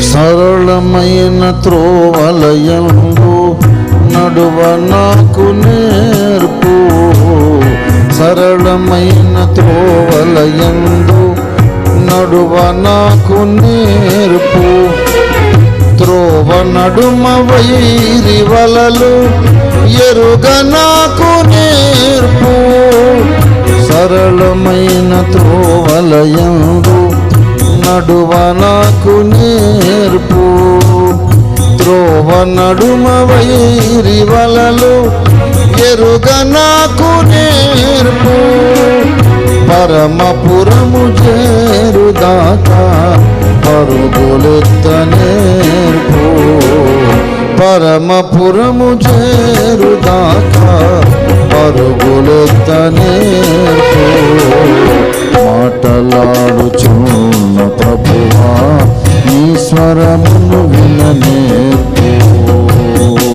సరళమైన త్రోవలయందు నడువ నాకు నేర్పు. సరళమైన త్రోవలయందు నడువ నాకు నేర్పు. త్రోవ నడుమ వైరి వలలు ఎరుగ నాకు నేర్పు. సరళమైన త్రోవలయందు నడువ నాకు నేర్పు. త్రోవ నడుమ వైరి వలలు ఎరుగ నాకు నేర్పు. పరమపురము చేరుదాకా పరుగులెత్త నేర్పు. పరమపురము చేరుదాకా పరుగులెత్త నేర్పు. మాటలాడుచున్న ప్రభువా నీ స్వరమును విననే